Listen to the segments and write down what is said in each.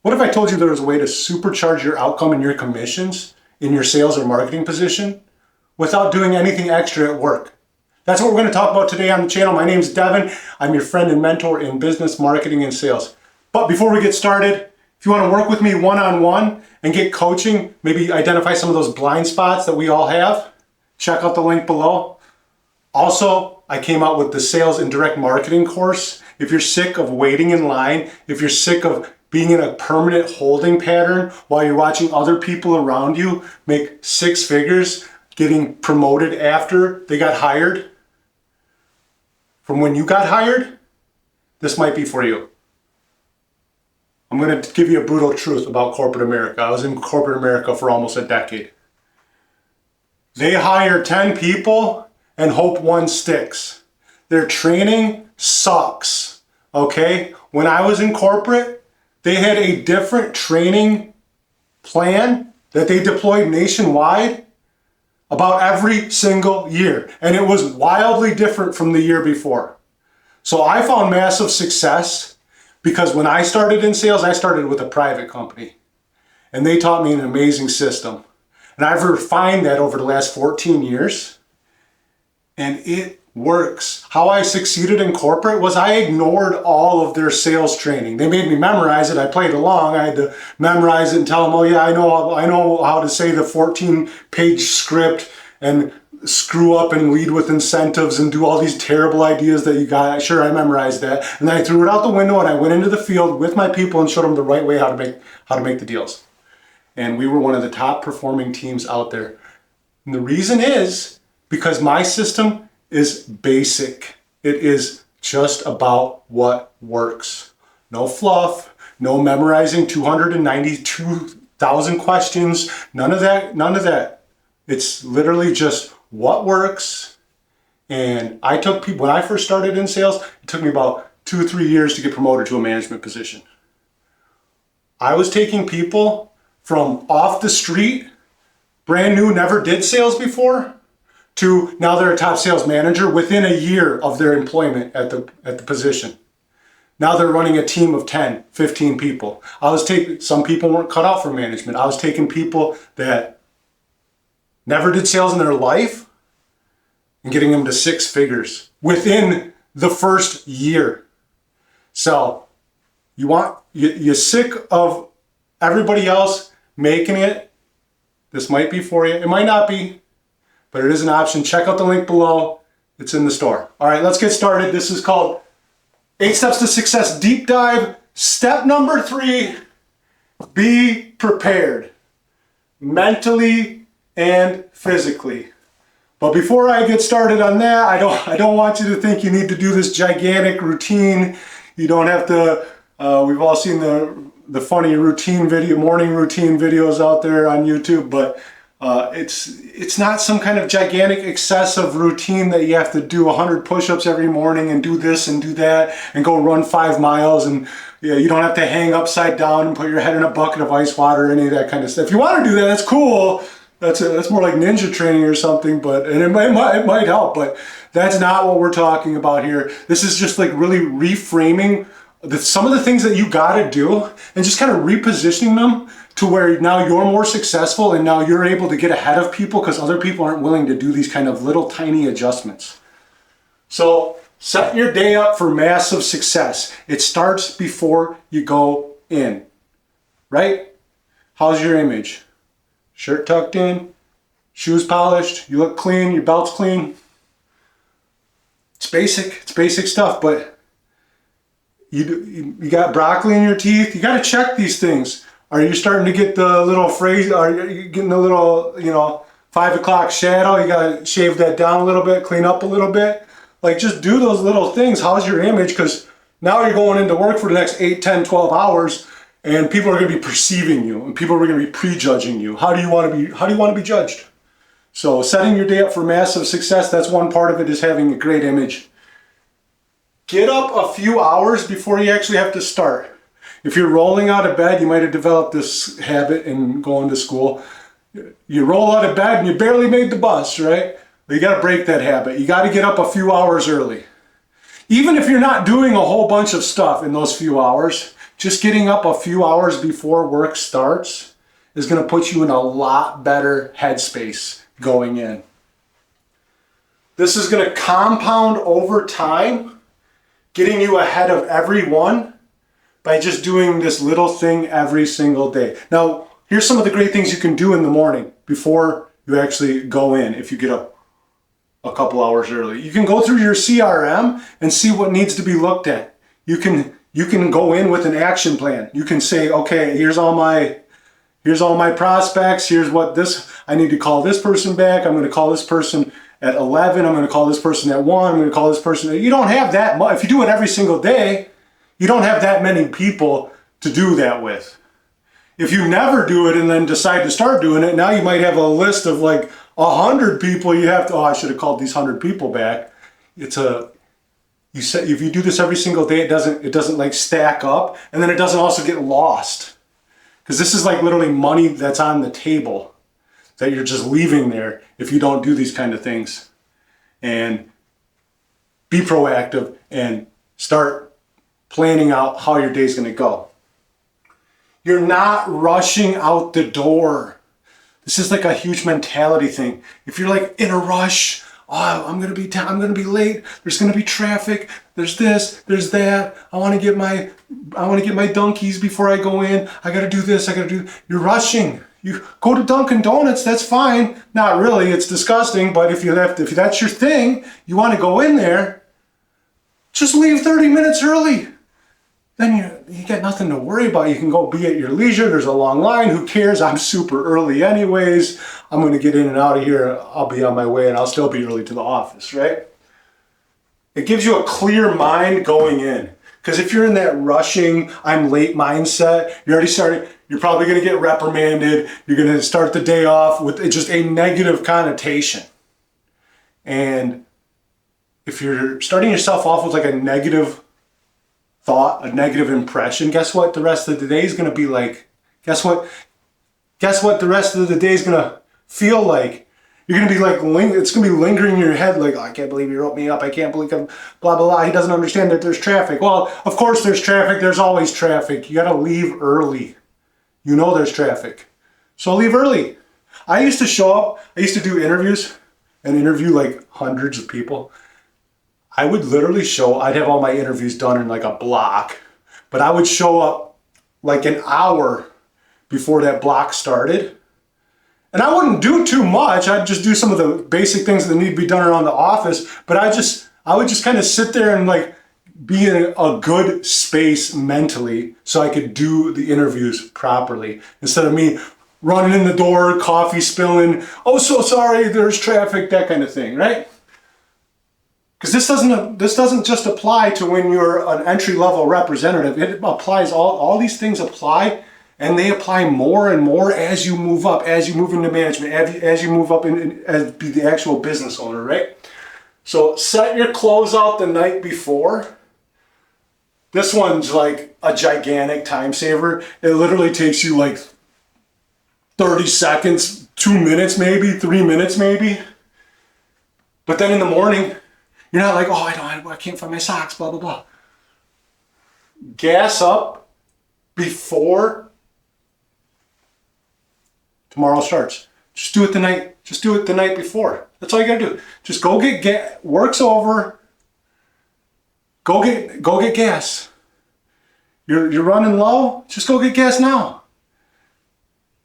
What if I told you there was a way to supercharge your outcome and your commissions in your sales or marketing position without doing anything extra at work? That's what we're going to talk about today on the channel. My name is Devon. I'm your friend and mentor in business, marketing, and sales. But before we get started, if you want to work with me one-on-one and get coaching, maybe identify some of those blind spots that we all have, check out the link below. Also, I came out with the sales and direct marketing course. If you're sick of waiting in line, if you're sick of being in a permanent holding pattern while you're watching other people around you make six figures, getting promoted after they got hired, from when you got hired, this might be for you. I'm going to give you a brutal truth about corporate America. I was in corporate America for almost a decade. They hire 10 people and hope one sticks. Their training sucks, okay? When I was in corporate, they had a different training plan that they deployed nationwide about every single year. And it was wildly different from the year before. So I found massive success because when I started in sales, I started with a private company. And they taught me an amazing system. And I've refined that over the last 14 years. And it works. How I succeeded in corporate was I ignored all of their sales training. They made me memorize it. I played along. I had to memorize it and tell them, oh yeah, I know how to say the 14-page script and screw up and lead with incentives and do all these terrible ideas that you got. Sure, I memorized that. And then I threw it out the window and I went into the field with my people and showed them the right way how to make the deals. And we were one of the top performing teams out there. And the reason is because my system is basic. It is just about what works. No fluff, no memorizing 292,000 questions, none of that. It's literally just what works. And I took people, when I first started in sales, it took me about 2 or 3 years to get promoted to a management position. I was taking people from off the street, brand new, never did sales before, to now they're a top sales manager within a year of their employment at the position. Now they're running a team of 10, 15 people. Some people weren't cut out for management. I was taking people that never did sales in their life and getting them to 6 figures within the first year. So you're sick of everybody else making it. This might be for you. It might not be. But it is an option. Check out the link below. It's in the store. All right, let's get started. This is called 8 Steps to Success Deep Dive. Step number 3, be prepared, mentally and physically. But before I get started on that, I don't want you to think you need to do this gigantic routine. You don't have to, we've all seen the funny routine video, morning routine videos out there on YouTube, but it's not some kind of gigantic excessive routine that you have to do 100 push-ups every morning and do this and do that and go run 5 miles, and you don't have to hang upside down and put your head in a bucket of ice water or any of that kind of stuff. If you want to do that, that's cool. That's more like ninja training or something, and it might help, but that's not what we're talking about here. This is just like really reframing some of the things that you got to do and just kind of repositioning them to where now you're more successful and now you're able to get ahead of people because other people aren't willing to do these kind of little tiny adjustments. So set your day up for massive success. It starts before you go in, right? How's your image? Shirt tucked in, shoes polished, you look clean, your belt's clean. It's basic stuff, but you got broccoli in your teeth. You got to check these things. Are you starting to get the little phrase? Are you getting the little, 5 o'clock shadow? You got to shave that down a little bit, clean up a little bit. Like, just do those little things. How's your image? Because now you're going into work for the next 8, 10, 12 hours, and people are going to be perceiving you, and people are going to be prejudging you. How do you want to be judged? So setting your day up for massive success, that's one part of it, is having a great image. Get up a few hours before you actually have to start. If you're rolling out of bed, you might have developed this habit in going to school. You roll out of bed and you barely made the bus, right? You got to break that habit. You got to get up a few hours early. Even if you're not doing a whole bunch of stuff in those few hours, Just getting up a few hours before work starts is going to put you in a lot better headspace going in. This is going to compound over time, getting you ahead of everyone by just doing this little thing every single day. Now, here's some of the great things you can do in the morning before you actually go in if you get up a couple hours early. You can go through your CRM and see what needs to be looked at. You can go in with an action plan. You can say, okay, here's all my prospects. Here's what this, I need to call this person back. I'm going to call this person at 11. I'm going to call this person at 1. I'm going to call this person. You don't have that much. If you do it every single day, you don't have that many people to do that with. If you never do it and then decide to start doing it, now you might have a list of like 100 people you have to, oh, I should have called these 100 people back. You say, if you do this every single day, it doesn't like stack up, and then it doesn't also get lost. Because this is like literally money that's on the table that you're just leaving there if you don't do these kind of things. And be proactive and start planning out how your day's going to go. You're not rushing out the door. This is like a huge mentality thing. If you're like in a rush, oh, I'm gonna be late. There's gonna be traffic. There's this. There's that. I want to get my donkeys before I go in. I gotta do this. You're rushing. You go to Dunkin' Donuts. That's fine. Not really. It's disgusting. But if that's your thing, you want to go in there. Just leave 30 minutes early. Then you got nothing to worry about. You can go be at your leisure. There's a long line. Who cares? I'm super early anyways. I'm going to get in and out of here. I'll be on my way and I'll still be early to the office, right? It gives you a clear mind going in. Because if you're in that rushing, I'm late mindset, you're probably going to get reprimanded. You're going to start the day off with just a negative connotation. And if you're starting yourself off with like a negative thought, a negative impression, guess what the rest of the day is going to be like? Guess what the rest of the day is going to feel like? You're going to be like, it's going to be lingering in your head like, oh, I can't believe he wrote me up. I can't believe I'm blah, blah, blah. He doesn't understand that there's traffic. Well, of course there's traffic. There's always traffic. You got to leave early. You know there's traffic. So leave early. I used to show up. I used to do interviews and interview like hundreds of people. I would literally I'd have all my interviews done in like a block, but I would show up like an hour before that block started. And I wouldn't do too much. I'd just do some of the basic things that need to be done around the office, but I would just kind of sit there and like be in a good space mentally so I could do the interviews properly instead of me running in the door, coffee spilling, oh, so sorry, there's traffic, that kind of thing, right? Because this doesn't just apply to when you're an entry-level representative. It applies, all these things apply, and they apply more and more as you move up, as you move into management, as you move up as be the actual business owner, right? So set your clothes out the night before. This one's like a gigantic time saver. It literally takes you like 30 seconds, 2 minutes maybe, 3 minutes maybe. But then in the morning, you're not like, oh, I can't find my socks, blah, blah, blah. Gas up before tomorrow starts. Just do it the night before. That's all you gotta do. Just go get gas. Work's over. Go get gas. You're running low, just go get gas now.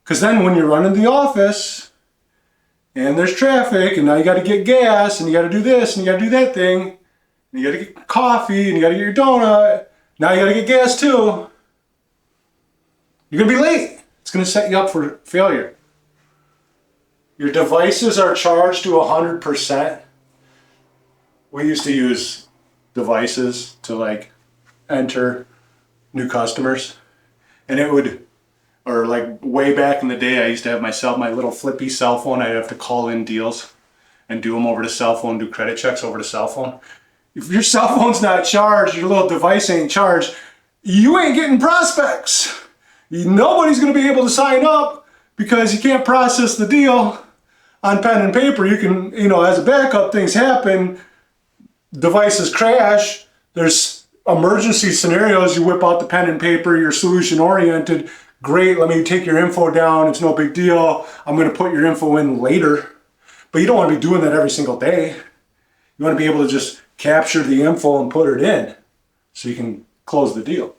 Because then when you're running the office, and there's traffic, and now you got to get gas, and you got to do this, and you got to do that thing, and you got to get coffee, and you got to get your donut. Now you got to get gas too. You're going to be late. It's going to set you up for failure. Your devices are charged to 100%. We used to use devices to like enter new customers, and it would, or like way back in the day, I used to have my little flippy cell phone. I'd have to call in deals and do them over the cell phone, do credit checks over the cell phone. If your cell phone's not charged, your little device ain't charged, you ain't getting prospects. Nobody's going to be able to sign up because you can't process the deal on pen and paper. You can, as a backup, things happen, devices crash, there's emergency scenarios, you whip out the pen and paper, you're solution oriented. Great, let me take your info down. It's no big deal. I'm going to put your info in later. But you don't want to be doing that every single day. You want to be able to just capture the info and put it in so you can close the deal.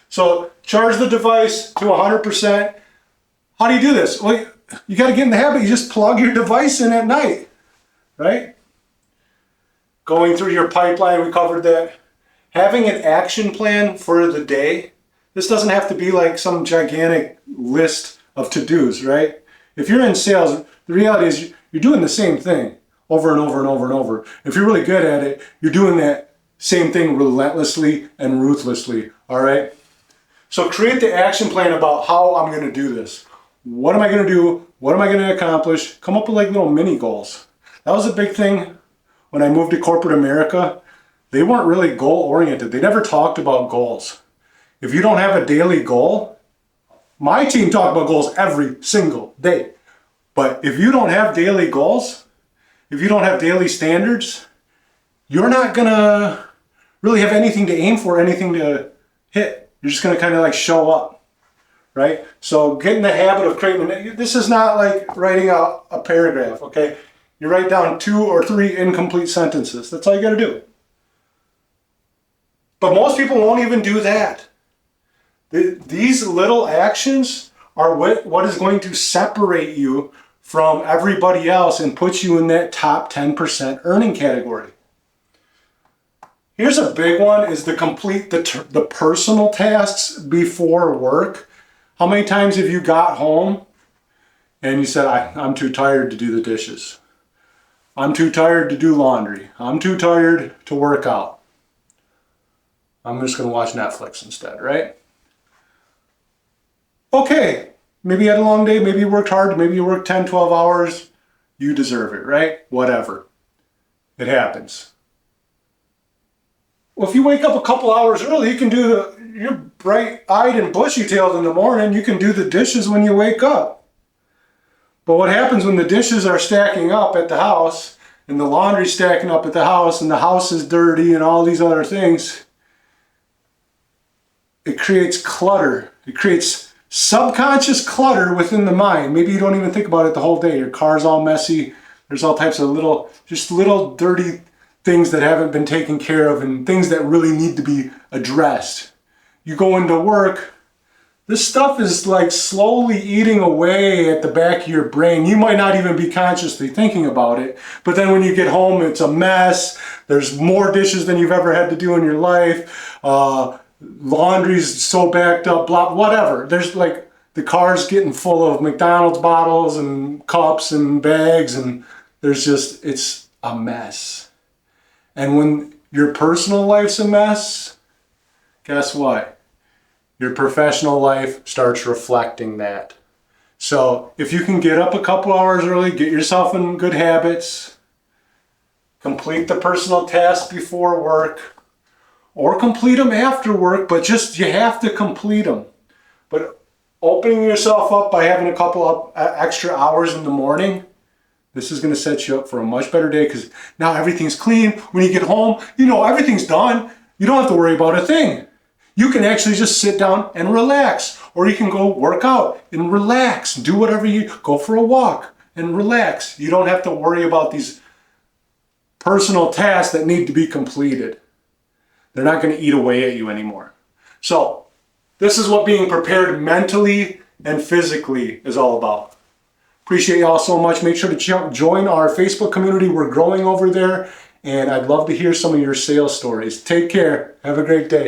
So charge the device to 100%. How do you do this? Well, you got to get in the habit. You just plug your device in at night, right? Going through your pipeline, we covered that. Having an action plan for the day. This doesn't have to be like some gigantic list of to-dos, right? If you're in sales, the reality is you're doing the same thing over and over and over and over. If you're really good at it, you're doing that same thing relentlessly and ruthlessly, all right? So create the action plan about how I'm going to do this. What am I going to do? What am I going to accomplish? Come up with like little mini goals. That was a big thing when I moved to corporate America. They weren't really goal oriented. They never talked about goals. If you don't have a daily goal, my team talked about goals every single day. But if you don't have daily goals, if you don't have daily standards, you're not going to really have anything to aim for, anything to hit. You're just going to kind of like show up, right? So get in the habit of creating, this is not like writing out a paragraph, okay? You write down 2 or 3 incomplete sentences. That's all you got to do. But most people won't even do that. These little actions are what is going to separate you from everybody else and put you in that top 10% earning category. Here's a big one, is to complete the personal tasks before work. How many times have you got home and you said, I'm too tired to do the dishes. I'm too tired to do laundry. I'm too tired to work out. I'm just going to watch Netflix instead, right? Okay, maybe you had a long day, maybe you worked hard, maybe you worked 10, 12 hours. You deserve it, right? Whatever. It happens. Well, if you wake up a couple hours early, you can do you're bright-eyed and bushy-tailed in the morning, you can do the dishes when you wake up. But what happens when the dishes are stacking up at the house, and the laundry's stacking up at the house, and the house is dirty, and all these other things, it creates clutter. It creates subconscious clutter within the mind. Maybe you don't even think about it the whole day. Your car's all messy. There's all types of little dirty things that haven't been taken care of and things that really need to be addressed. You go into work, this stuff is like slowly eating away at the back of your brain. You might not even be consciously thinking about it, but then when you get home, it's a mess. There's more dishes than you've ever had to do in your life. Laundry's so backed up, blah, whatever. There's like the car's getting full of McDonald's bottles and cups and bags, and it's a mess. And when your personal life's a mess, guess what? Your professional life starts reflecting that. So if you can get up a couple hours early, get yourself in good habits, complete the personal tasks before work, or complete them after work, but you have to complete them. But opening yourself up by having a couple of extra hours in the morning, this is going to set you up for a much better day, because now everything's clean. When you get home, everything's done. You don't have to worry about a thing. You can actually just sit down and relax, or you can go work out and relax. Do whatever go for a walk and relax. You don't have to worry about these personal tasks that need to be completed. They're not going to eat away at you anymore. So this is what being prepared mentally and physically is all about. Appreciate y'all so much. Make sure to join our Facebook community. We're growing over there, and I'd love to hear some of your sales stories. Take care. Have a great day.